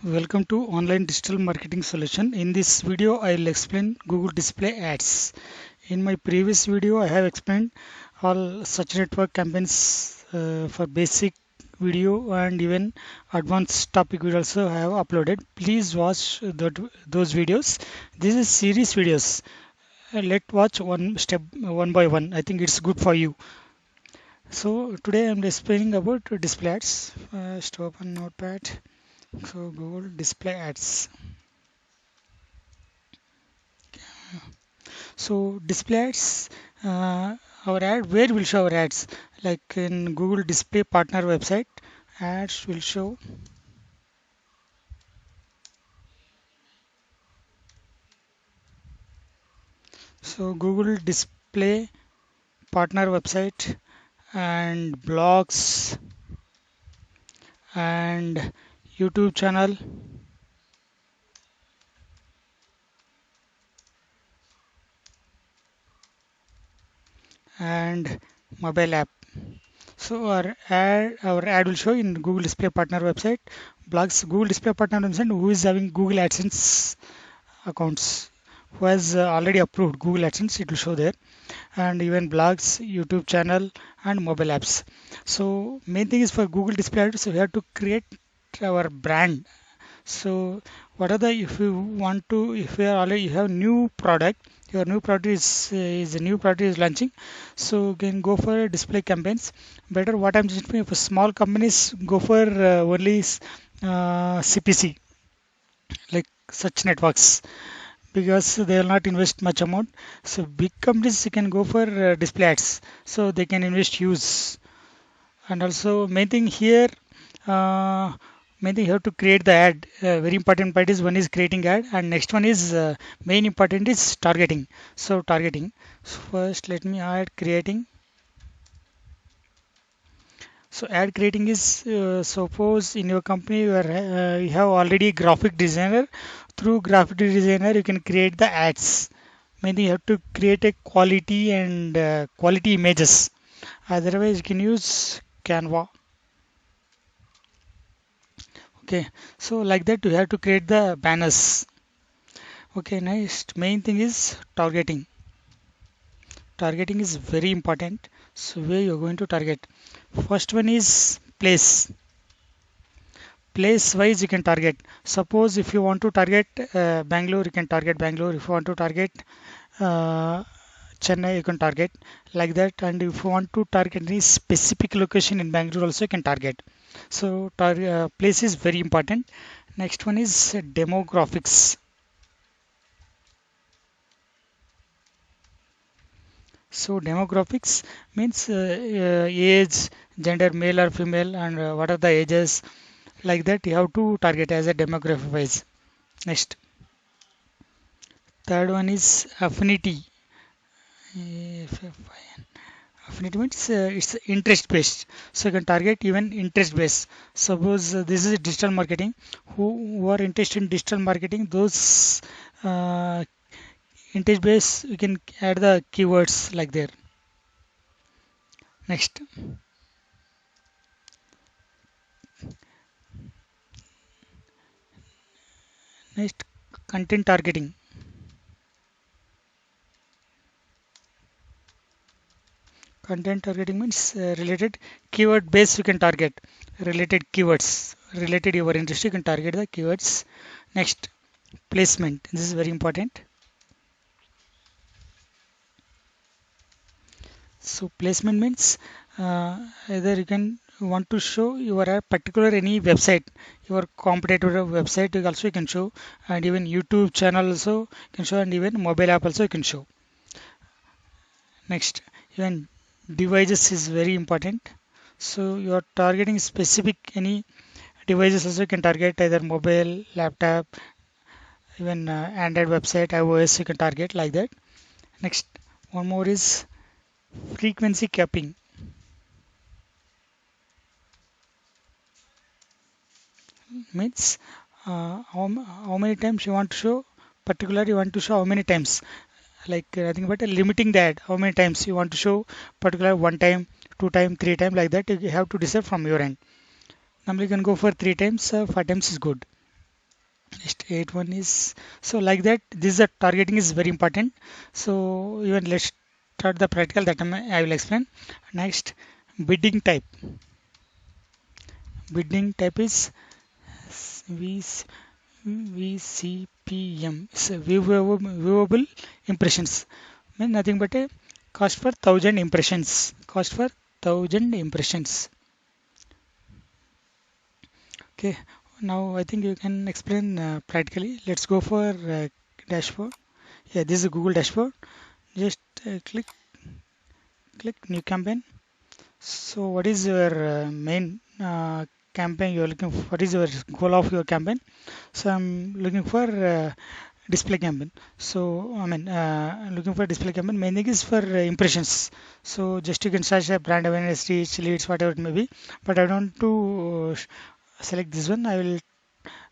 Welcome to Online Digital Marketing Solution. In this video, I will explain Google Display Ads. In my previous video, I have explained all such network campaigns for basic video and even advanced topic video also I have uploaded. Please watch those videos. This is series videos. Let's watch one step one by one. I think it's good for you. So today I'm explaining about display ads. First open Notepad. So Google Display Ads. So display ads, our ad, where will show our ads? Like in Google Display Partner website, ads will show. So Google Display Partner website and blogs and YouTube channel and mobile app. So our ad will show in Google Display Partner website, blogs, Google Display Partner website, who is having Google AdSense accounts, who has already approved Google AdSense, it will show there, and even blogs, YouTube channel, and mobile apps. So main thing is for Google Display Ads, so we have to create our brand. So what are the, if you want to, if you are already, you have new product, your new product is a new product is launching, so you can go for display campaigns. Better what I'm suggesting for small companies, go for only CPC, like such networks, because they will not invest much amount. So big companies you can go for display ads, so they can invest huge. And also main thing here, uh, main thing you have to create the ad. Very important part is one is creating ad, and next one is main important is targeting. So targeting. So first let me add creating. So ad creating is suppose in your company you have already graphic designer. Through graphic designer you can create the ads. Maybe you have to create a quality and quality images. Otherwise you can use Canva. Okay, so like that you have to create the banners. Okay, next main thing is targeting. Targeting is very important. So where you're going to target. First one is place. Place wise you can target. Suppose if you want to target Bangalore, you can target Bangalore. If you want to target uh, Chennai, you can target like that. And if you want to target any specific location in Bangalore, also you can target. So place is very important. Next one is demographics. So demographics means age, gender, male or female, and what are the ages, like that you have to target as a demographic wise. Next, third one is affinity. Affinity means it's interest based, so you can target even interest based. Suppose this is digital marketing. Who are interested in digital marketing, those interest based, you can add the keywords like there. Next, next content targeting. Content targeting means related keyword base you can target related keywords related your industry, you can target the keywords. Next, placement. This is very important. So placement means either you can want to show your a particular any website, your competitor website also you can show, and even YouTube channel also you can show, and even mobile app also you can show. Next, even devices is very important. So you are targeting specific any devices also, you can target either mobile, laptop, even Android website, iOS you can target like that. Next, one more is frequency capping. Means how many times you want to show, particular you want to show how many times, like nothing but limiting that how many times you want to show, particular one time, two time, three time, like that you have to decide from your end. Normally you can go for three times, five times is good. Next 81 is, so like that, this is the targeting is very important. So even let's start the practical that I will explain. Next, bidding type. Bidding type is V VCPM. So viewable impressions. Mean nothing but a cost for 1000 impressions. Cost for 1000 impressions. Okay. Now I think you can explain practically. Let's go for dashboard. Yeah, this is a Google dashboard. Just click new campaign. So what is your main campaign you are looking for? What is your goal of your campaign? So I'm looking for display campaign. So I mean looking for display campaign. Main thing is for impressions. So just you can search a brand awareness, reach, leads, whatever it may be. But I don't want to select this one. I will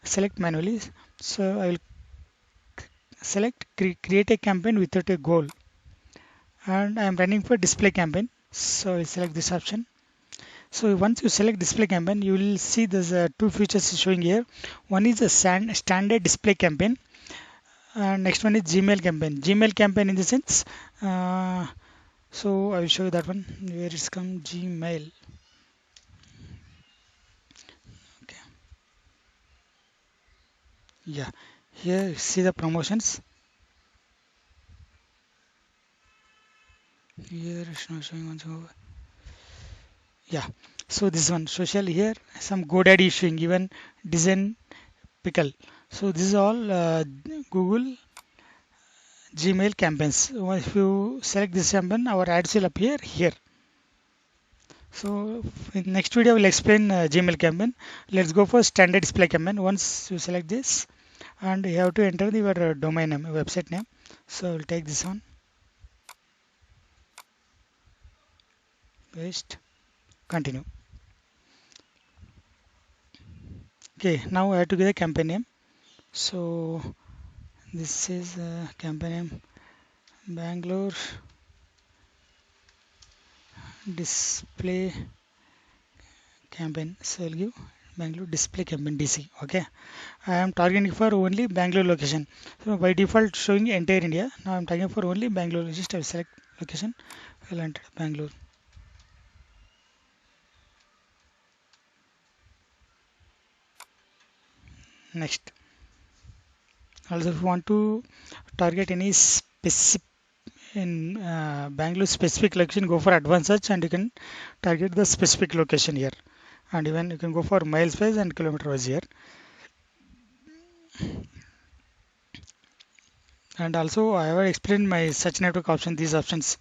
select manually. So I will select create a campaign without a goal, and I am running for display campaign. So I select this option. So once you select display campaign, you will see there's two features showing here. One is a standard display campaign, and next one is Gmail campaign. Gmail campaign in the sense, so I will show you that one. Where it's come Gmail. Okay, yeah. Here you see the promotions. Here it's not showing once over. Yeah. So this one social here some GoDaddy is showing even design pickle. So this is all Google Gmail campaigns. If you select this campaign, our ads will appear here. So in next video, we'll explain Gmail campaign. Let's go for standard display campaign. Once you select this, and you have to enter your domain name, website name. So we'll take this one, paste, continue. Okay, now I have to give the campaign name. So this is campaign name Bangalore display campaign. So I'll give Bangalore display campaign DC. Okay, I am targeting for only Bangalore location. So by default showing entire India. Now I'm targeting for only Bangalore. Just I will select location. I'll enter Bangalore. Next. Also, if you want to target any specific in Bangalore specific location, go for advanced search and you can target the specific location here. And even you can go for miles wise and kilometer wise here. And also I have explained my search network option, these options.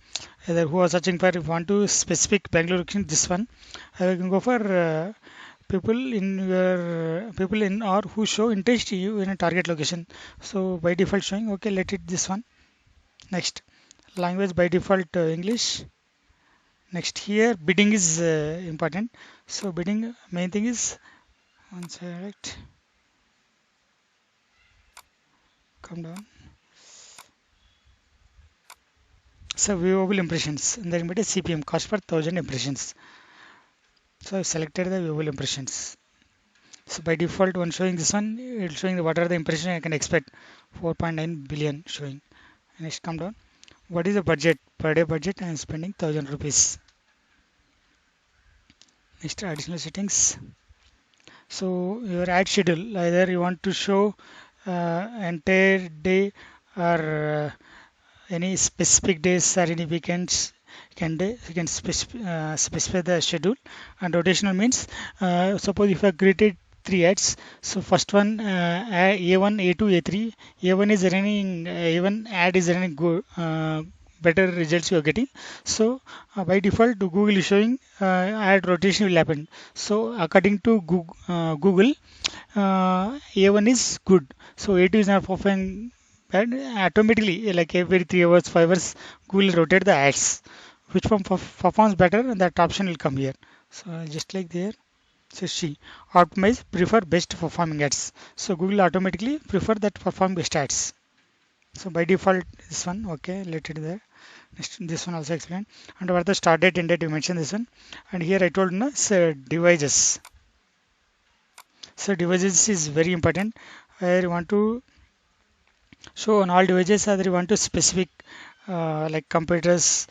Either who are searching for, if you want to specific Bangalore location, this one. I can go for people in or who show interest to you in a target location. So by default showing, okay, let it this one. Next, language by default English. Next here bidding is important. So bidding main thing is one select, come down. So viewable impressions and then a CPM cost per 1000 impressions. So I selected the viewable impressions. So by default when showing this one, it's showing what are the impressions I can expect. 4.9 billion showing. Next come down. What is the budget? Per day budget I am spending 1000 rupees. Next additional settings. So your ad schedule, either you want to show entire day or any specific days or any weekends, you can specify the schedule. And rotational means suppose if I created three ads, so first one A1, A2, A3. A1 is running, A1 ad is running good, better results you are getting. So by default Google is showing ad rotation will happen. So according to Google, A1 is good, so A2 is not performing bad. Automatically like every 3 hours 5 hours Google rotate the ads, which one performs better, that option will come here. So just like there, so she optimize prefer best performing ads. So Google automatically prefer that perform best ads. So by default this one, okay, let it there. Next this one also explain. And what the start date end date you mentioned this one. And here I told no, so devices. So devices is very important. where you want to show on all devices, either you want to specific like computers,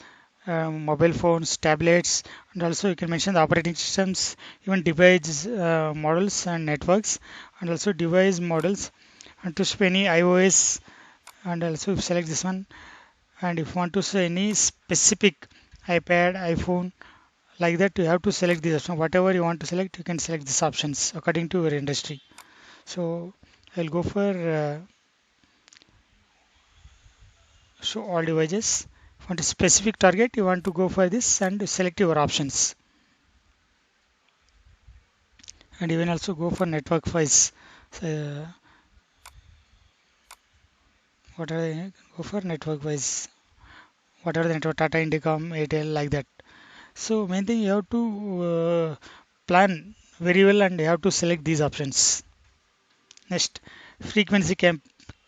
mobile phones, tablets, and also you can mention the operating systems, even device models and networks, and also device models, and to show any iOS, and also select this one. And if you want to say any specific iPad, iPhone, like that, you have to select this option. Whatever you want to select, you can select these options according to your industry. So I'll go for show all devices. If you want a specific target, you want to go for this and select your options. And you can also go for network wise. So, what are they? Go for network wise. What are the network? Tata, Indicom, Airtel, like that. So main thing, you have to plan very well and you have to select these options. Next, frequency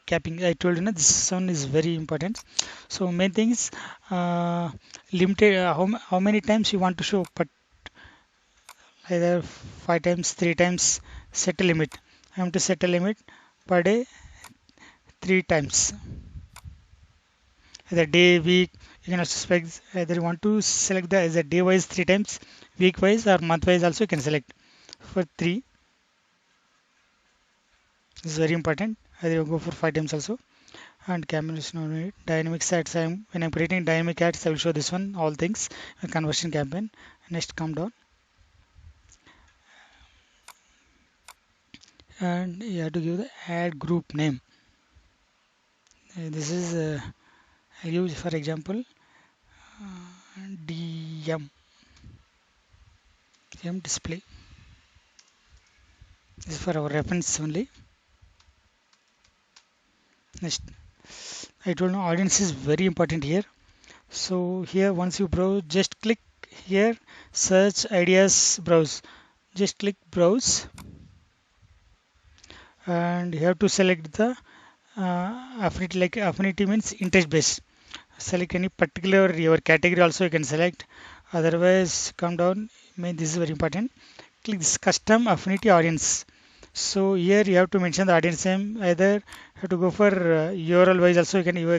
capping. I told you, this one is very important. So main thing is limited. How many times you want to show, but either 5 times, 3 times. Set a limit. I have to set a limit per day 3 times. Either day, week. You can also select either you want to select the as a day wise 3 times, week wise or month wise also you can select for three. This is very important. Either you go for 5 times also. And camera is no need. Dynamic ads. When I'm creating dynamic ads, I will show this one all things. A conversion campaign. Next, come down and you have to give the ad group name. This is I use for example DM display. This is for our reference only. Next, I told you audience is very important here. So here once you browse, just click here, search ideas, browse. Just click browse and you have to select the affinity, like affinity means interest based. Select any particular your category also you can select. Otherwise come down. This is very important. Click this custom affinity audience. So here you have to mention the audience name. Either you have to go for URL wise also you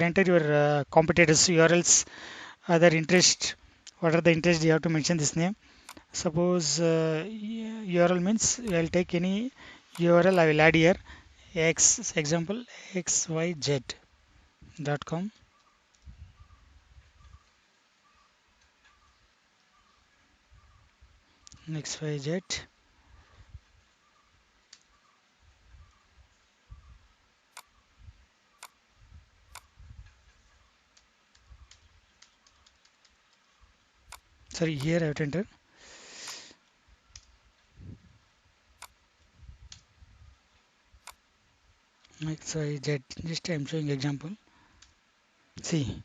enter your competitors URLs, other interest. What are the interest, you have to mention this name. Suppose URL means I'll take any URL, I will add here x example xyz.com. xyz. Sorry, here I have to enter xyz. Just I'm showing example. See,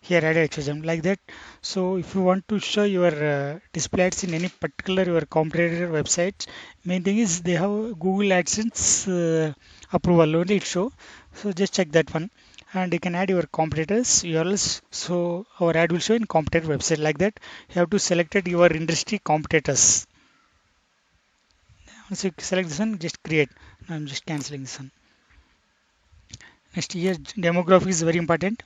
here add expression like that. So if you want to show your display ads in any particular your competitor website, main thing is they have Google AdSense approval only it show. So just check that one and you can add your competitors URLs. So our ad will show in competitor website like that. You have to select it your industry competitors. Once you select this one, just create. Now I'm just canceling this one. Next here demographic is very important.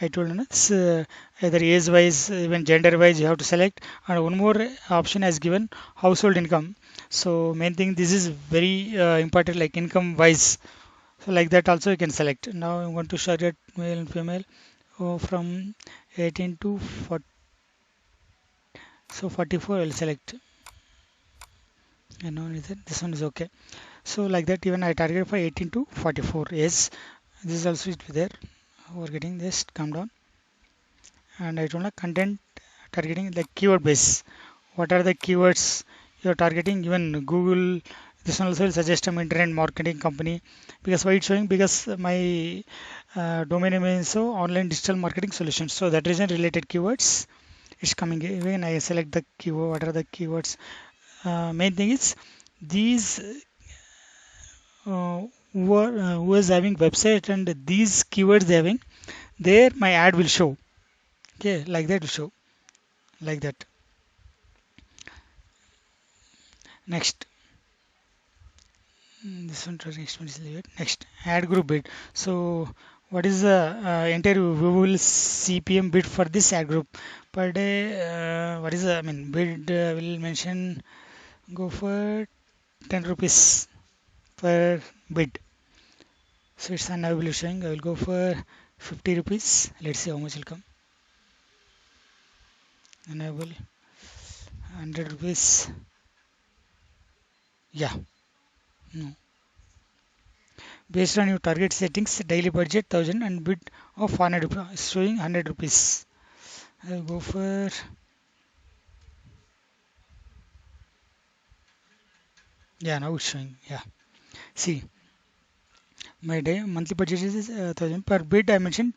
I told you it's either age wise, even gender wise, you have to select. And one more option has given household income. So main thing this is very important, like income wise. So like that also you can select. Now I'm going to show it male and female from 18 to 40. So 44 I will select. And now this one is okay. So like that even I target for 18 to 44. Yes, this is also it there. We're getting this. Come down. And I don't like content targeting like keyword base. What are the keywords you're targeting? Even Google, this one also will suggest an internet marketing company. Because why it's showing? Because my domain name is so online digital marketing solutions. So that reason related keywords is coming. Even I select the keyword. What are the keywords? Main thing is these who is having website and these keywords they having there my ad will show. Okay, like that will show like that. Next, This one tracking expense is leave it. Next, add group bid. So what is the entire Google CPM bid for this ad group per day? What is the, I mean, bid will mention, go for 10 rupees per bid. So it's unavailable showing. I will go for 50 rupees. Let's see how much will come. Enable 100 rupees. Yeah, no. Based on your target settings, daily budget 1000 and bid of 100 rupees, showing 100 rupees. I'll go for, yeah, now it's showing. Yeah, see, my day monthly budget is 1000 per bid. I mentioned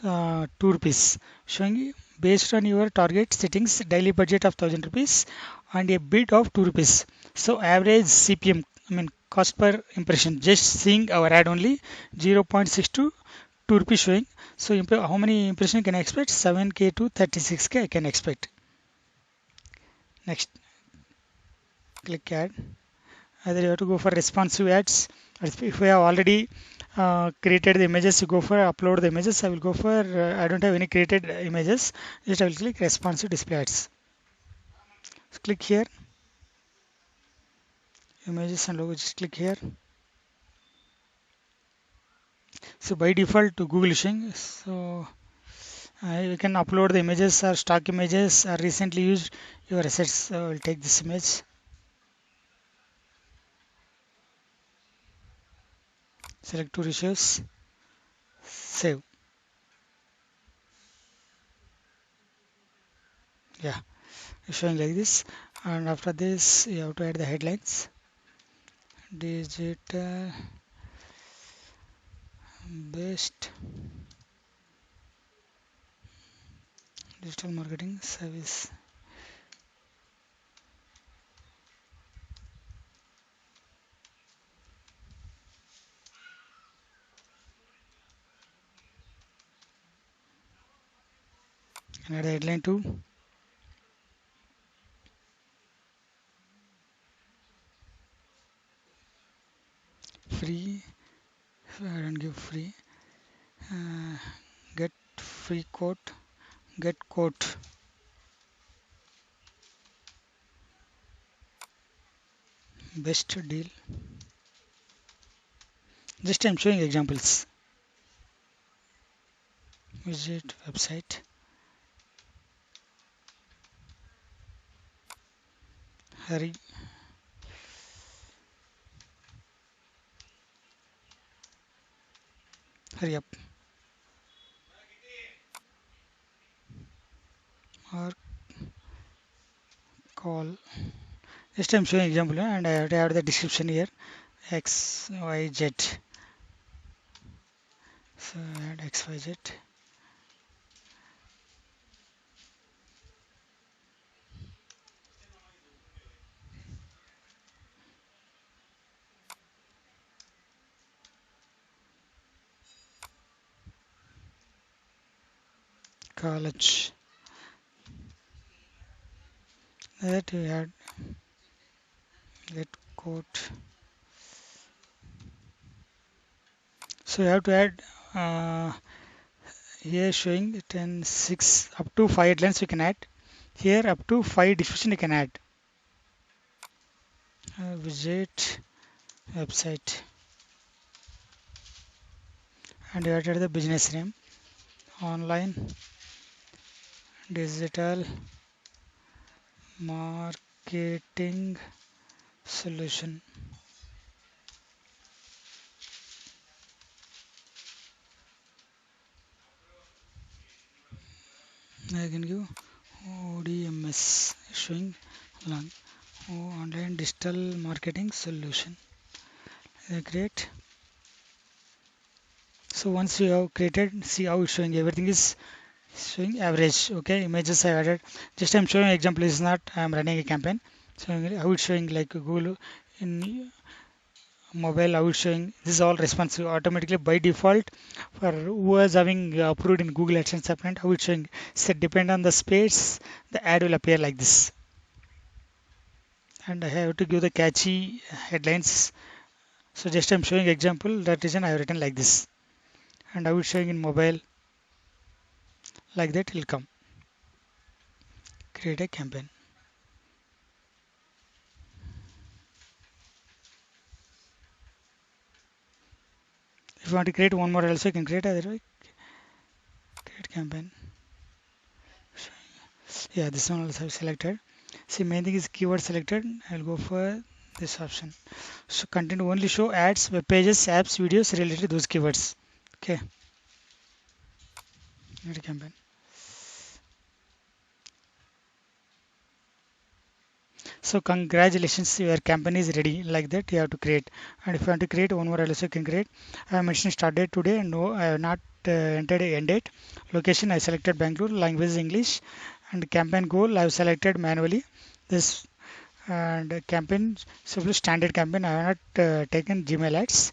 2 rupees, showing based on your target settings, daily budget of 1000 rupees and a bid of 2 rupees. So average CPM, I mean cost per impression, just seeing our ad only 0.62 2 rupees showing. So how many impression can I expect? 7k to 36k I can expect. Next, click add. Either you have to go for responsive ads, or if we have already created the images, you go for upload the images. I will go for, I don't have any created images, just I will click responsive display ads. So click here, images and logo, just click here. So by default to Google showing, so you can upload the images or stock images or recently used your assets. So I will take this image, select two ratios, save. Yeah, it's showing like this. And after this you have to add the headlines. Digital best digital marketing service. And add the headline too. Free, I don't give free. uh, Get free quote, get quote. Best deal. Just I'm showing examples. Visit website. Hurry, hurry up. Or call. Just I'm showing example, and I have to add the description here. X Y Z. So add X Y Z. College. That you add get quote. So you have to add here showing 10 6 up to 5 headlines you can add. Here up to 5 description you can add. Visit website, and you added the business name, online digital marketing solution. I can give ODMS, showing long, online digital marketing solution. Great. So once you have created, see how it's showing, everything is showing average. Okay, images I added, just I'm showing example, is not I'm running a campaign. So how it's showing like Google in mobile, how it's showing, this is all responsive automatically by default for who is having approved in Google AdSense account. How it's showing, set depend on the space, the ad will appear like this. And I have to give the catchy headlines, So just I'm showing example, that reason I have written like this, and I will showing in mobile, like that will come. Create a campaign. If you want to create one more also you can create, otherwise create campaign. Yeah, this one also I've selected. See, main thing is keyword selected. I'll go for this option. So content only show ads, web pages, apps, videos related to those keywords. Okay, create campaign. So congratulations, your campaign is ready. Like that you have to create. And if you want to create one more also you can create. I have mentioned start date today, and no, I have not entered a end date. Location I selected Bangalore, language is English, and campaign goal I have selected manually. This and campaign simply standard campaign. I have not taken Gmail ads,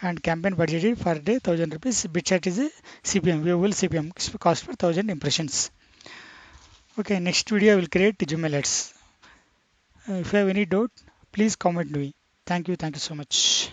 and campaign budgeted per day 1000 rupees. Bit chat is a CPM, viewable CPM, cost per 1000 impressions. Okay, next video I will create Gmail ads. If you have any doubt, please comment me. Thank you so much.